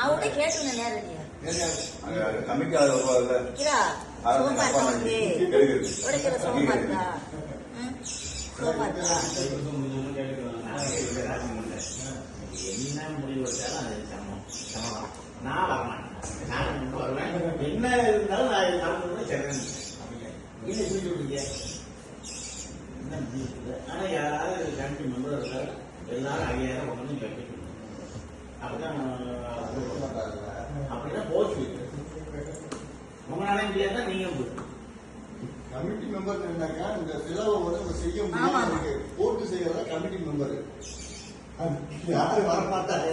அவங்கள்ட்ட கேட்டுருங்க நேரடியா. கம்மிக்காக வருவாங்கல்ல. சோப்பா இருக்கா வந்து உடைக்கிற சோப்பா இருக்கா? சோப்பா இருக்கா? என்ன முடிவு வச்சாலும் அது சமம். நான் வரமாட்டேன். நான் வருவேன். என்ன இருந்தாலும் நான் சாப்பிட்டு சென்னை என்ன சொல்லி விட்டீங்க. என்ன முடிவு? ஆனா யாராவது கமிட்டி மெம்பர் இருக்காரு எல்லாரும் 5000 கொண்டு கட்டி அப்படிதான் போச்சு. உங்க நாளையும் முடியாதா நீங்க கமிட்டி மெம்பர் இருந்தாக்கா இந்த செலவை வந்து செய்ய முடியாது. போட்டு செய்யறதா கமிட்டி மெம்பர். யாரு வரமாட்டாங்க.